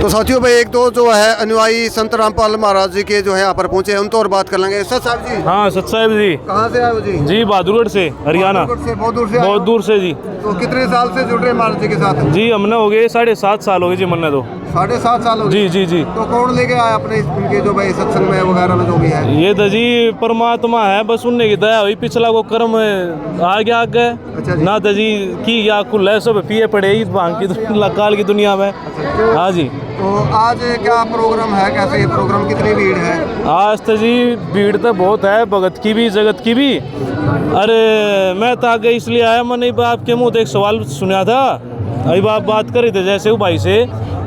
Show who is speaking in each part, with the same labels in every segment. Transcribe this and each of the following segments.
Speaker 1: तो साथियों भाई एक तो जो है अनुयायी संत रामपाल महाराज जी के जो है यहाँ पर पहुंचे हैं, उन तो और बात कर लेंगे। सत साहब जी।
Speaker 2: हाँ सत साहब जी।
Speaker 1: कहाँ से आए हो जी?
Speaker 2: जी बहादुरगढ़ से, हरियाणा।
Speaker 1: बहुत दूर से?
Speaker 2: बहुत दूर से जी।
Speaker 1: तो कितने साल से जुड़ रहे हैं महाराज जी के साथ?
Speaker 2: जी हमने हो गए 7.5 साल हो गए जी। हमने तो
Speaker 1: 7.5 साल हो गए।
Speaker 2: जी जी जी।
Speaker 1: तो कौन लेके आया अपने उनके जो भाई सत्संग में वगैरह में जो भी है?
Speaker 2: ये तो जी परमात्मा है, बस उनने की दया हुई, पिछला को कर्म आ गया आगे।
Speaker 1: अच्छा जी।
Speaker 2: ना तो जी की या कुल है सब पिए पड़े इस भांग की काल की दुनिया में। हाँ जी।
Speaker 1: तो आज क्या प्रोग्राम है, कैसे ये प्रोग्राम, कितनी भीड़ है? आज
Speaker 2: तो जी भीड़ तो बहुत है, भगत की भी जगत की भी। अरे मैं तो आगे इसलिए आया, मैंने आपके मुँह से एक सवाल सुना था। अभी आप बात कर रहे थे जैसे वो भाई से,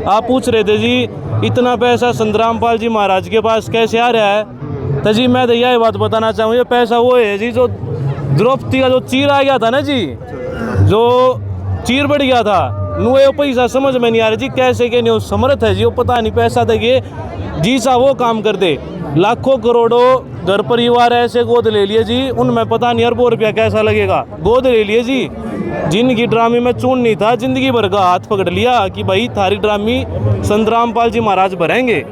Speaker 2: आप पूछ रहे थे जी इतना पैसा संत रामपाल जी महाराज के पास कैसे आ रहा है। तो जी मैं तो यही बात बताना चाहूँ, ये पैसा वो है जी जो द्रौपदी का जो चीर आ गया था ना जी, जो चीर बढ़ गया था, नुए पैसा समझ में नहीं आ रहा जी कैसे के नहीं समर्थ है जी, वो पता नहीं पैसा देंगे जी सा वो काम कर दे। लाखों करोड़ों घर परिवार ऐसे गोद ले लिए जी, उनमें पता नहीं अरबों रुपया कैसा लगेगा, गोद ले लिए जी। जिनकी ड्रामी में चून नहीं था, जिंदगी भर का हाथ पकड़ लिया कि भाई थारी ड्रामी संत रामपाल जी महाराज भरेंगे।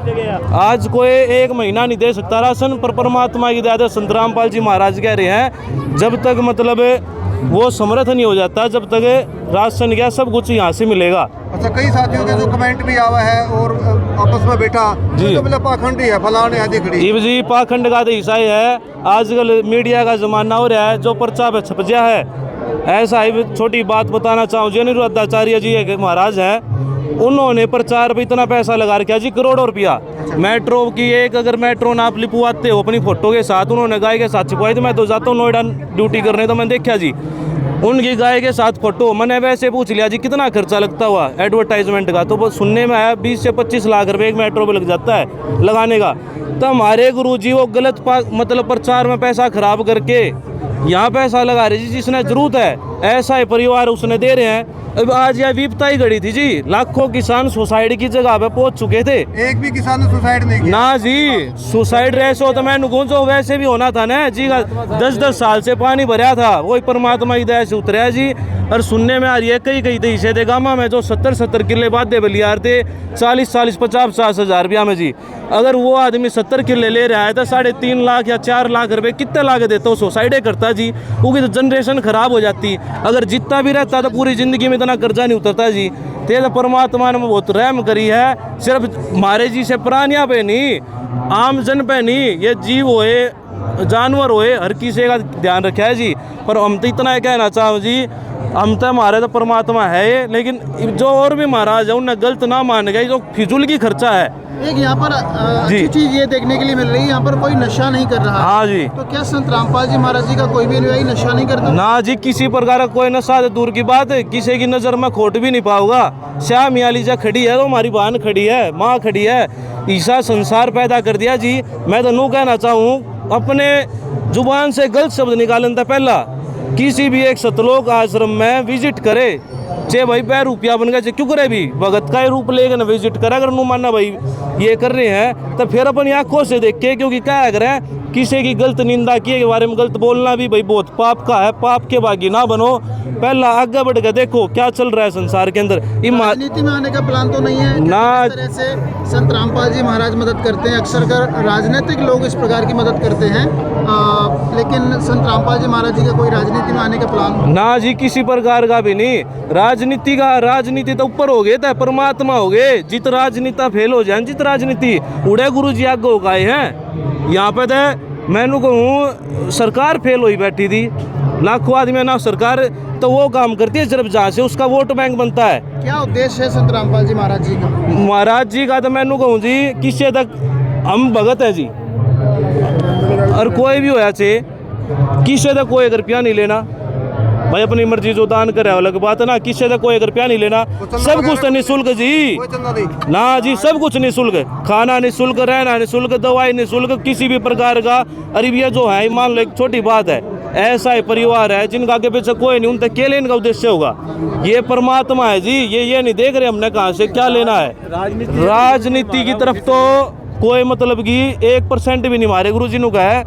Speaker 2: आज कोई 1 महीना नहीं दे सकता राशन, पर परमात्मा की दया से संत रामपाल जी महाराज कह रहे हैं जब तक मतलब वो समर्थ नहीं हो जाता, जब तक राशन क्या सब कुछ यहाँ से मिलेगा।
Speaker 1: अच्छा, कई साथियों के जो कमेंट भी आवा है और आपस में बैठा जी, तो मतलब पाखंड ही है, फलाने है दिखड़ी
Speaker 2: जी। पाखंड का तो हिस्सा ही है, आजकल मीडिया का जमाना हो रहा है, जो पर्चा पे छप गया है। ऐसा ही छोटी बात बताना चाहूँ, जो निरुद्धाचार्य जी महाराज हैं, उन्होंने प्रचार पे इतना पैसा लगा रखा जी, करोड़ों रुपया। मेट्रो की एक अगर मेट्रो ना आप लिपवाते हो अपनी फोटो के साथ, उन्होंने गाय के साथ छिपवाई थी। मैं तो जाता हूँ नोएडा ड्यूटी करने, तो मैंने देखा जी उनकी गाय के साथ फोटो। मैंने वैसे पूछ लिया जी कितना खर्चा लगता हुआ एडवर्टाइजमेंट का, तो सुनने में आया 20 से 25 लाख रुपए एक मेट्रो पे लग जाता है लगाने का। तो हमारे गुरु जी वो गलत मतलब प्रचार में पैसा खराब करके यहाँ पैसा लगा रहे जी, जिसने जरूरत है ऐसा ही परिवार उसने दे रहे हैं। अब आज यह विपता ही घड़ी थी जी, लाखों किसान सुसाइड की जगह पे पहुंच चुके थे।
Speaker 1: एक भी किसान ने सुसाइड नहीं किया
Speaker 2: ना जी, सुसाइड रेस हो तो मैं नुगूंजो वैसे भी होना था ना जी। 10-10 साल से पानी भरा था, वही परमात्मा की दया से उतरा जी। और सुनने में आ रही है कई हिस्से दे गामा में जो 70 किले बादे बलियार थे 40 50 हज़ार रुपया में जी। अगर वो आदमी 70 किले ले रहा है तो 3.5 लाख या 4 लाख रुपए कितने लागे देता, वो सुसाइडे करता जी। क्योंकि तो जनरेशन खराब हो जाती, अगर जितना भी रहता तो पूरी जिंदगी में इतना कर्जा नहीं उतरता जी। तेज परमात्मा ने बहुत रहम करी है, सिर्फ हमारे जी से प्राणियों पे नहीं, आम जन पे नहीं, ये जीव होए जानवर होए हर किसी का ध्यान रखा है जी। पर हम तो इतना कहना चाहूँ जी, हम तो हमारे तो परमात्मा है, लेकिन जो और भी महाराज है उन्हें गलत ना मान गए, जो फिजूल की खर्चा है।
Speaker 3: एक यहाँ पर अच्छी चीज ये देखने के लिए मिल रही है, यहाँ पर कोई नशा नहीं कर रहा।
Speaker 2: हाँ जी।
Speaker 3: तो क्या संत रामपाल जी महाराज जी का कोई भी अनुयायी नशा नहीं करता?
Speaker 2: ना जी, किसी प्रकार का कोई नशा दूर की बात है, किसी की नजर में खोट भी नहीं पाऊंगा। श्याम यालीजा खड़ी है, तो हमारी बहन खड़ी है, माँ खड़ी है, ईसा संसार पैदा कर दिया जी। मैं तो नू कहना चाहूँ, अपने जुबान से गलत शब्द निकालने था पहला, किसी भी एक सतलोक आश्रम में विजिट करे, चे भाई 5 रुपया बन गए क्यों करे भी, भगत का ही रूप लेके ना विजिट करा। अगर नू मानना भाई ये कर रहे हैं तो फिर अपनी आंखों से देखे, क्योंकि क्या अगर किसी की गलत निंदा किए के बारे में गलत बोलना भी भाई बहुत पाप का है। पाप के बागी ना बनो, पहला आगे बढ़ के देखो क्या चल रहा है संसार के अंदर।
Speaker 3: राजनीति में आने का प्लान तो नहीं है
Speaker 2: ना।
Speaker 3: इस तरह से संत रामपाल जी महाराज मदद करते हैं, अक्सर कर राजनीतिक लोग इस प्रकार की मदद करते हैं, लेकिन संत रामपाल जी महाराज जी का कोई राजनीति में आने का प्लान
Speaker 2: ना जी, किसी प्रकार का भी नहीं। राजनीति तो ऊपर हो गए, परमात्मा हो गए। जित राजनीता फेल हो जाए, जित राजनीति उड़े गुरु जी आगे हो गए हैं। यहाँ पे तो मैंने कहूँ सरकार फेल हुई बैठी थी, लाखों आदमी ना सरकार तो वो काम करती है सिर्फ जहाँ से उसका वोट बैंक बनता है।
Speaker 3: क्या उद्देश्य है संत रामपाल जी महाराज जी का?
Speaker 2: महाराज जी का तो मैंने कहूँ जी, किसी तक हम भगत है जी, और कोई भी होया चे किसी तक कोई 1 रुपया नहीं लेना भाई, अपनी मर्जी जो दान करे अलग बात है ना, किसी तक कोई 1 रुपया नहीं लेना, सब कुछ तो निःशुल्क जी। ना जी, सब कुछ निःशुल्क, खाना निःशुल्क, रहना निःशुल्क, दवाई निःशुल्क, किसी भी प्रकार का। अरे ये जो है मान लो एक छोटी बात है, ऐसा ही परिवार है जिनका आगे पीछे कोई नहीं, उन तक के लेने का उद्देश्य होगा। ये परमात्मा है जी, ये नहीं देख रहे हमने कहाँ से क्या लेना है। राजनीति की तरफ तो कोई मतलब की 1% भी नहीं हमारे गुरु जी ने कहा है,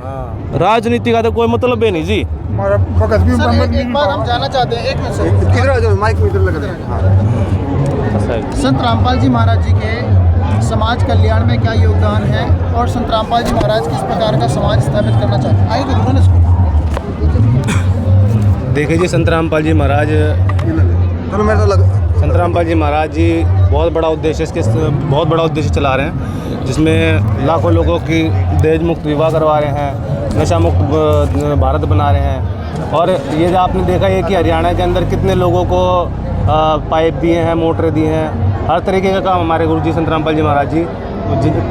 Speaker 2: राजनीति का तो कोई मतलब है नहीं जी।
Speaker 3: सर एक बार हम जानना चाहते हैं, एक मिनट सर,
Speaker 1: इधर आ जाओ, माइक इधर लगा दे।
Speaker 3: संत रामपाल जी महाराज जी के समाज कल्याण में क्या योगदान है और संत रामपाल जी महाराज किस प्रकार का समाज स्थापित करना चाहते हैं? आइए तो उन्होंने इसको
Speaker 2: देखिए जी, संत रामपाल जी महाराज
Speaker 1: चलो मेरे तो लग
Speaker 2: संत रामपाल जी महाराज जी बहुत बड़ा उद्देश्य चला रहे हैं, जिसमें लाखों लोगों की दहेज मुक्त विवाह करवा रहे हैं, नशा मुक्त भारत बना रहे हैं। और ये जो आपने देखा है कि हरियाणा के अंदर कितने लोगों को पाइप दिए हैं, मोटरें दी हैं, हर तरीके का काम हमारे गुरु जी संत रामपाल जी महाराज जी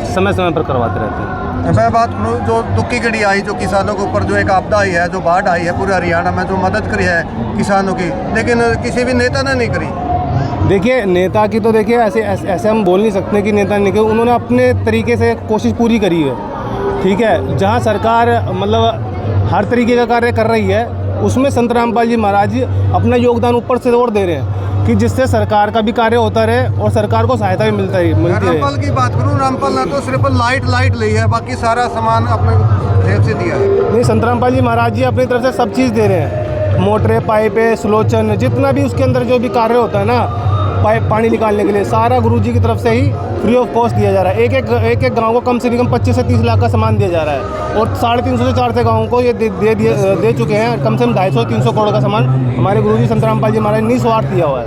Speaker 2: समय समय पर करवाते रहते हैं।
Speaker 1: मैं बात करूँ जो दुख की घड़ी आई, जो किसानों के ऊपर जो एक आपदा आई है, जो बाढ़ आई है पूरे हरियाणा में, जो मदद करी है किसानों की, लेकिन किसी भी नेता ने नहीं करी।
Speaker 2: देखिए नेता की तो देखिए ऐसे हम बोल नहीं सकते कि नेता नहीं करी, उन्होंने अपने तरीके से कोशिश पूरी करी है, ठीक है। जहाँ सरकार मतलब हर तरीके का कार्य कर रही है, उसमें संत रामपाल जी महाराज जी अपना योगदान ऊपर से और दे रहे हैं कि जिससे सरकार का भी कार्य होता रहे और सरकार को सहायता भी मिलती है।
Speaker 1: रामपाल की बात करूँ, रामपाल ने तो सिर्फ लाइट ली है, बाकी सारा सामान अपने जेब से दिया है।
Speaker 2: नहीं, संत रामपाल जी महाराज जी अपनी तरफ से सब चीज़ दे रहे हैं, मोटरें, पाइपें, सुलोचन, जितना भी उसके अंदर जो भी कार्य होता है ना, पाइप पानी निकालने के लिए, सारा गुरुजी की तरफ से ही फ्री ऑफ कॉस्ट दिया जा रहा है। एक गांव को कम से कम 25 से 30 लाख का सामान दिया जा रहा है, और 350 से 400 गाँवों को ये दे चुके हैं कम से कम 250-300 करोड़ का सामान हमारे गुरुजी संत रामपाल जी महाराज ने निस्वार्थ दिया हुआ है।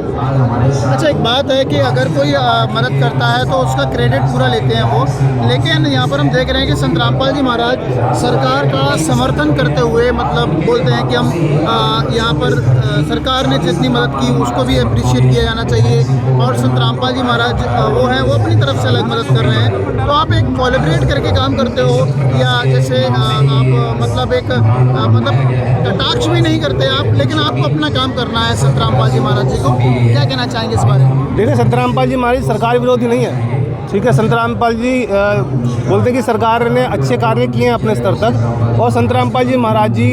Speaker 3: अच्छा, एक बात है कि अगर कोई मदद करता है तो उसका क्रेडिट पूरा लेते हैं वो, लेकिन यहाँ पर हम देख रहे हैं कि संत रामपाल जी महाराज सरकार का समर्थन करते हुए मतलब बोलते हैं कि हम यहाँ पर सरकार ने जितनी मदद की उसको भी अप्रिशिएट किया जाना चाहिए, और संत रामपाल जी महाराज वो अपनी तरफ से अलग मदद कर रहे हैं। तो आप एक कोलैबोरेट करके काम करते हो, या जैसे आप मतलब एक मतलब कटाक्ष भी नहीं करते आप, लेकिन आपको अपना काम करना है संत रामपाल जी महाराज जी को, क्या कहना चाहेंगे इस बारे में?
Speaker 2: देखिए, संत रामपाल जी महाराज सरकार विरोधी नहीं है, ठीक है। संत रामपाल जी बोलते हैं कि सरकार ने अच्छे कार्य किए हैं अपने स्तर तक, और संत रामपाल जी महाराज जी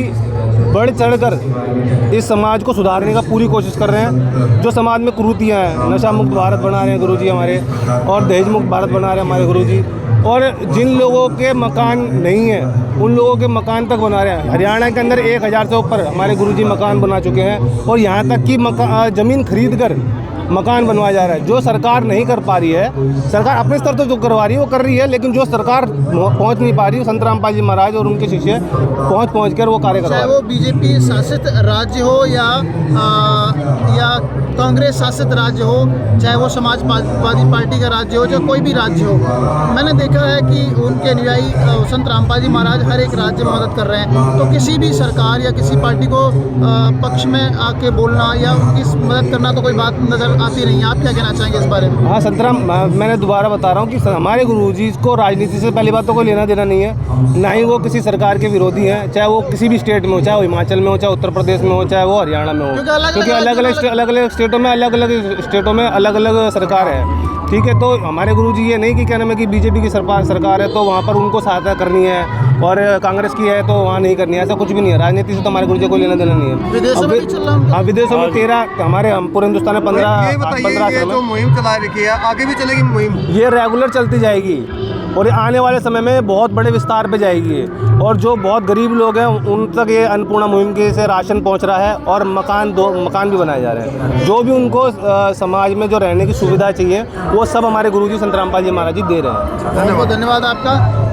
Speaker 2: बढ़ चढ़कर इस समाज को सुधारने का पूरी कोशिश कर रहे हैं। जो समाज में कुरीतियाँ हैं, नशा मुक्त भारत बना रहे हैं गुरुजी हमारे, और दहेज मुक्त भारत बना रहे हैं हमारे गुरुजी, और जिन लोगों के मकान नहीं है उन लोगों के मकान तक बना रहे हैं। हरियाणा के अंदर 1000 से ऊपर हमारे गुरुजी मकान बना चुके हैं, और यहाँ तक कि ज़मीन खरीद कर मकान बनवाया जा रहा है। जो सरकार नहीं कर पा रही है, सरकार अपने स्तर तो जो करवा रही है वो कर रही है, लेकिन जो सरकार पहुंच नहीं पा रही है, संत रामपाल जी महाराज और उनके शिष्य पहुंच कर वो कार्य कर रहे हैं।
Speaker 3: चाहे वो बीजेपी शासित राज्य हो या कांग्रेस शासित राज्य हो, चाहे वो समाजवादी पार्टी का राज्य हो, चाहे कोई भी राज्य हो, मैंने देखा है कि उनके अनुयायी संत रामपाल जी महाराज हर एक राज्य में मदद कर रहे हैं। तो किसी भी सरकार या किसी पार्टी को पक्ष में आके बोलना या उनकी मदद करना तो कोई बात नज़र आती नहीं है। आप क्या कहना चाहेंगे इस बारे में?
Speaker 2: हाँ संतराम, मैंने दोबारा बता रहा हूँ कि हमारे गुरुजी को राजनीति से पहली बात तो कोई लेना देना नहीं है, ना ही वो किसी सरकार के विरोधी हैं, चाहे वो किसी भी स्टेट में हो, चाहे वो हिमाचल में हो, चाहे उत्तर प्रदेश में हो, चाहे वो हरियाणा में हो, क्योंकि अलग अलग स्टेटों में अलग अलग सरकार है, ठीक है। तो हमारे गुरुजी ये नहीं कि क्या नाम है कि बीजेपी की सरकार है तो वहाँ पर उनको सहायता करनी है, और कांग्रेस की है तो वहाँ नहीं करनी है, ऐसा कुछ भी नहीं है। राजनीति से तो हमारे गुरुजी को लेना देना नहीं है।
Speaker 3: विदेशों में भी चल रहा है।
Speaker 2: हाँ, विदेशों में 13, हमारे पूरे हिंदुस्तान में 15
Speaker 1: ये जो मुहिम चला रखी है, आगे भी चलेगी मुहिम?
Speaker 2: ये रेगुलर चलती जाएगी, और आने वाले समय में बहुत बड़े विस्तार पे जाएगी, और जो बहुत गरीब लोग हैं उन तक ये अन्नपूर्णा मुहिम के से राशन पहुंच रहा है, और मकान भी बनाए जा रहे हैं। जो भी उनको समाज में जो रहने की सुविधा चाहिए वो सब हमारे गुरुजी संत रामपाल जी महाराज जी दे रहे हैं।
Speaker 3: धन्यवाद आपका।